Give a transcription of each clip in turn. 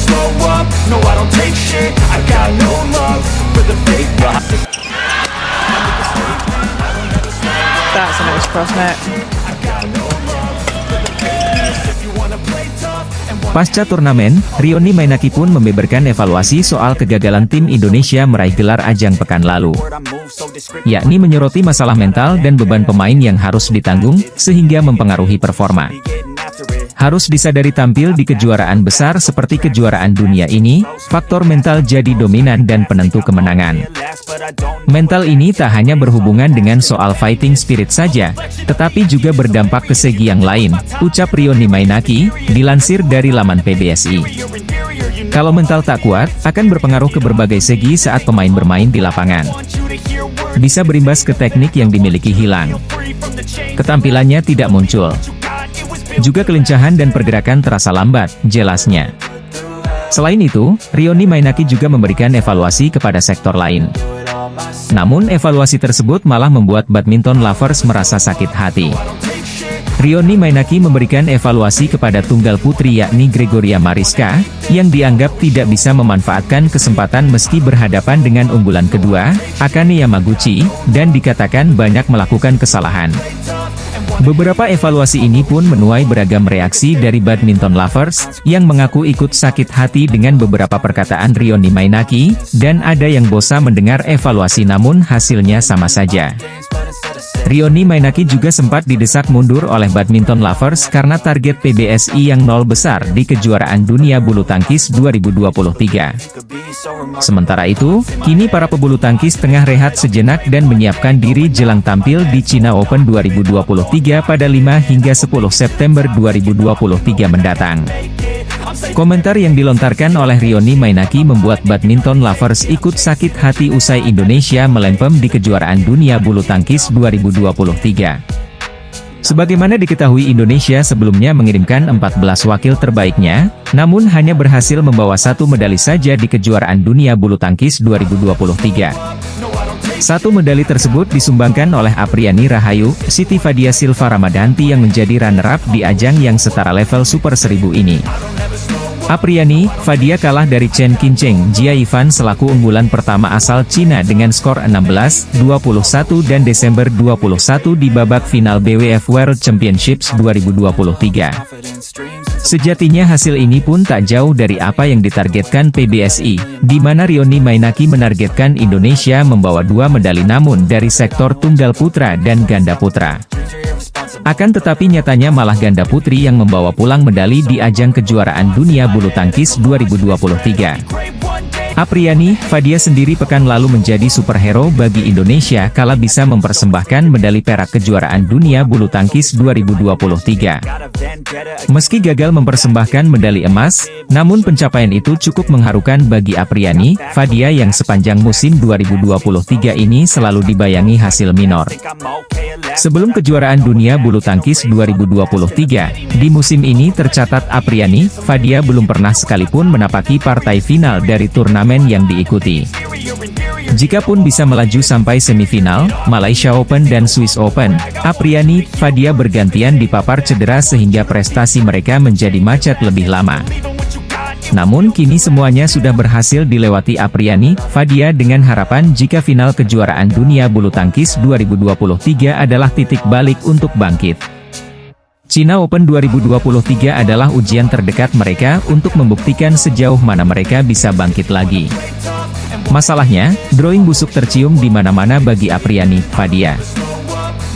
slow up, no I don't take shit, I got no love for the fake rock. That's a nice cross net. Pasca turnamen, Rioni Mainaki pun membeberkan evaluasi soal kegagalan tim Indonesia meraih gelar ajang pekan lalu. Yakni menyoroti masalah mental dan beban pemain yang harus ditanggung, sehingga mempengaruhi performa. Harus disadari tampil di kejuaraan besar seperti kejuaraan dunia ini, faktor mental jadi dominan dan penentu kemenangan. Mental ini tak hanya berhubungan dengan soal fighting spirit saja, tetapi juga berdampak ke segi yang lain, ucap Rioni Mainaki, dilansir dari laman PBSI. Kalau mental tak kuat, akan berpengaruh ke berbagai segi saat pemain bermain di lapangan. Bisa berimbas ke teknik yang dimiliki hilang. Ketampilannya tidak muncul. Juga kelincahan dan pergerakan terasa lambat, jelasnya. Selain itu, Rioni Mainaki juga memberikan evaluasi kepada sektor lain. Namun evaluasi tersebut malah membuat badminton lovers merasa sakit hati. Rioni Mainaki memberikan evaluasi kepada tunggal putri yakni Gregoria Mariska, yang dianggap tidak bisa memanfaatkan kesempatan meski berhadapan dengan unggulan kedua, Akane Yamaguchi, dan dikatakan banyak melakukan kesalahan. Beberapa evaluasi ini pun menuai beragam reaksi dari badminton lovers, yang mengaku ikut sakit hati dengan beberapa perkataan Rioni Mainaki, dan ada yang bosan mendengar evaluasi namun hasilnya sama saja. Rioni Mainaki juga sempat didesak mundur oleh badminton lovers karena target PBSI yang nol besar di kejuaraan dunia bulu tangkis 2023. Sementara itu, kini para pebulu tangkis tengah rehat sejenak dan menyiapkan diri jelang tampil di China Open 2023 pada 5 hingga 10 September 2023 mendatang. Komentar yang dilontarkan oleh Rioni Mainaki membuat badminton lovers ikut sakit hati usai Indonesia melempem di kejuaraan dunia bulu tangkis 2023. Sebagaimana diketahui Indonesia sebelumnya mengirimkan 14 wakil terbaiknya, namun hanya berhasil membawa 1 medali saja di kejuaraan dunia bulu tangkis 2023. 1 medali tersebut disumbangkan oleh Apriani Rahayu, Siti Fadia Silva Ramadanti yang menjadi runner-up di ajang yang setara level Super 1000 ini. Apriani, Fadia kalah dari Chen Qincheng Jia Yifan selaku unggulan pertama asal Cina dengan skor 16-21 dan Desember 21 di babak final BWF World Championships 2023. Sejatinya hasil ini pun tak jauh dari apa yang ditargetkan PBSI, di mana Rioni Mainaki menargetkan Indonesia membawa 2 medali namun dari sektor tunggal putra dan ganda putra. Akan tetapi nyatanya malah ganda putri yang membawa pulang medali di ajang kejuaraan dunia bulu tangkis 2023. Apriani, Fadia sendiri pekan lalu menjadi superhero bagi Indonesia kala bisa mempersembahkan medali perak kejuaraan dunia bulu tangkis 2023. Meski gagal mempersembahkan medali emas, namun pencapaian itu cukup mengharukan bagi Apriani, Fadia yang sepanjang musim 2023 ini selalu dibayangi hasil minor. Sebelum kejuaraan dunia bulu tangkis 2023, di musim ini tercatat Apriani, Fadia belum pernah sekalipun menapaki partai final dari turnamen yang diikuti. Jikapun bisa melaju sampai semifinal, Malaysia Open dan Swiss Open, Apriani, Fadia bergantian dipapar cedera sehingga prestasi mereka menjadi macet lebih lama. Namun kini semuanya sudah berhasil dilewati Apriani, Fadia dengan harapan jika final kejuaraan dunia bulu tangkis 2023 adalah titik balik untuk bangkit. China Open 2023 adalah ujian terdekat mereka untuk membuktikan sejauh mana mereka bisa bangkit lagi. Masalahnya, drawing busuk tercium di mana-mana bagi Apriani, Fadia.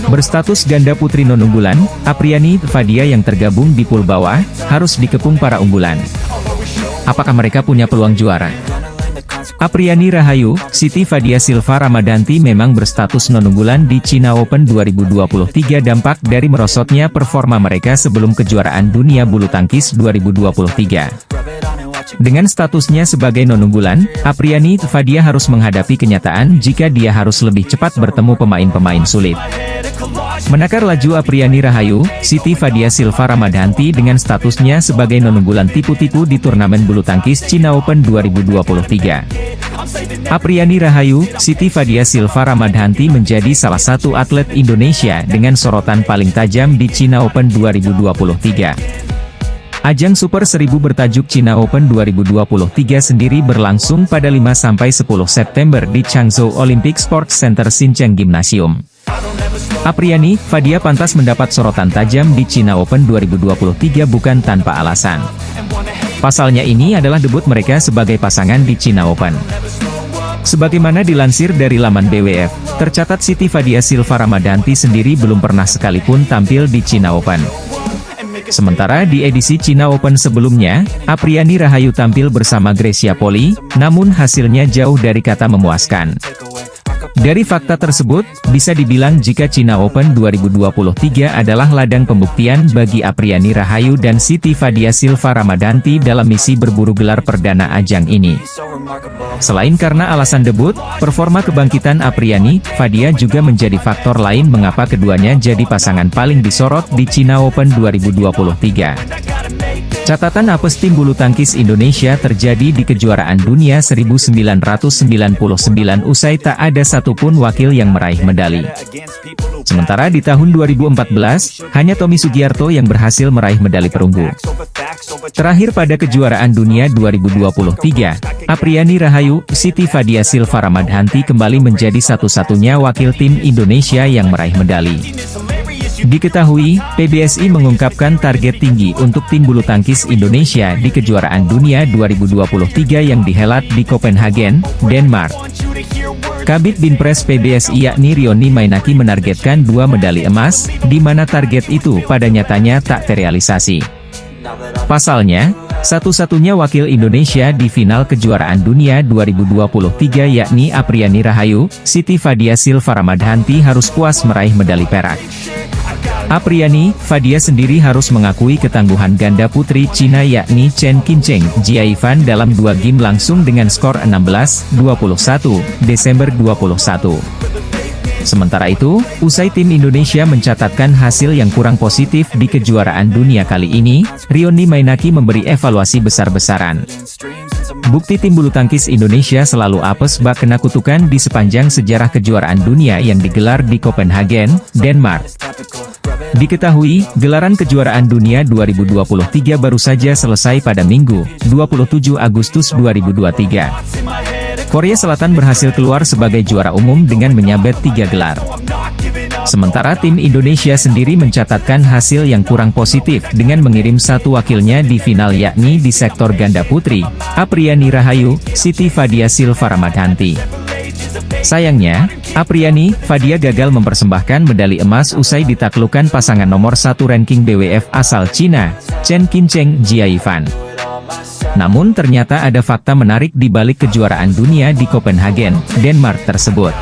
Berstatus ganda putri non-unggulan, Apriani, Fadia yang tergabung di pool bawah, harus dikepung para unggulan. Apakah mereka punya peluang juara? Apriani Rahayu, Siti Fadia Silva Ramadanti memang berstatus non-unggulan di China Open 2023 dampak dari merosotnya performa mereka sebelum kejuaraan dunia bulu tangkis 2023. Dengan statusnya sebagai non-unggulan, Apriani, Fadia harus menghadapi kenyataan jika dia harus lebih cepat bertemu pemain-pemain sulit. Menakar laju Apriani Rahayu, Siti Fadia Silva Ramadanti dengan statusnya sebagai non-unggulan tipu-tipu di turnamen bulu tangkis China Open 2023. Apriani Rahayu, Siti Fadia Silva Ramadanti menjadi salah satu atlet Indonesia dengan sorotan paling tajam di China Open 2023. Ajang Super 1000 bertajuk China Open 2023 sendiri berlangsung pada 5–10 September di Changzhou Olympic Sports Center Xinjiang Gymnasium. Apriani, Fadia pantas mendapat sorotan tajam di China Open 2023 bukan tanpa alasan. Pasalnya ini adalah debut mereka sebagai pasangan di China Open. Sebagaimana dilansir dari laman BWF, tercatat Siti Fadia Silva Ramadhanti sendiri belum pernah sekalipun tampil di China Open. Sementara di edisi China Open sebelumnya, Apriani Rahayu tampil bersama Grecia Poli, namun hasilnya jauh dari kata memuaskan. Dari fakta tersebut, bisa dibilang jika China Open 2023 adalah ladang pembuktian bagi Apriani Rahayu dan Siti Fadia Silva Ramadhanti dalam misi berburu gelar perdana ajang ini. Selain karena alasan debut, performa kebangkitan Apriani, Fadia juga menjadi faktor lain mengapa keduanya jadi pasangan paling disorot di China Open 2023. Catatan apes tim bulu tangkis Indonesia terjadi di kejuaraan dunia 1999 usai tak ada satupun wakil yang meraih medali. Sementara di tahun 2014, hanya Tommy Sugiarto yang berhasil meraih medali perunggu. Terakhir pada kejuaraan dunia 2023, Apriani Rahayu, Siti Fadia Silva Ramadhanti kembali menjadi satu-satunya wakil tim Indonesia yang meraih medali. Diketahui, PBSI mengungkapkan target tinggi untuk tim bulu tangkis Indonesia di kejuaraan dunia 2023 yang dihelat di Copenhagen, Denmark. Kabid Binpres PBSI yakni Rioni Mainaki menargetkan 2 medali emas, di mana target itu pada nyatanya tak terrealisasi. Pasalnya, satu-satunya wakil Indonesia di final kejuaraan dunia 2023 yakni Apriani Rahayu, Siti Fadia Silva Ramadhanti harus puas meraih medali perak. Apriani, Fadia sendiri harus mengakui ketangguhan ganda putri Cina yakni Chen Qincheng, Jia Yifan dalam 2 game langsung dengan skor 16-21, Desember 21. Sementara itu, usai tim Indonesia mencatatkan hasil yang kurang positif di kejuaraan dunia kali ini, Rioni Mainaki memberi evaluasi besar-besaran. Bukti tim bulu tangkis Indonesia selalu apes bak kena kutukan di sepanjang sejarah kejuaraan dunia yang digelar di Copenhagen, Denmark. Diketahui, gelaran kejuaraan dunia 2023 baru saja selesai pada Minggu, 27 Agustus 2023. Korea Selatan berhasil keluar sebagai juara umum dengan menyabet 3 gelar. Sementara tim Indonesia sendiri mencatatkan hasil yang kurang positif dengan mengirim satu wakilnya di final yakni di sektor ganda putri, Apriani Rahayu, Siti Fadia Silva Ramadhanti. Sayangnya, Apriani, Fadia gagal mempersembahkan medali emas usai ditaklukkan pasangan nomor 1 ranking BWF asal Cina, Chen Qincheng, Jia Yifan. Namun ternyata ada fakta menarik di balik kejuaraan dunia di Copenhagen, Denmark tersebut.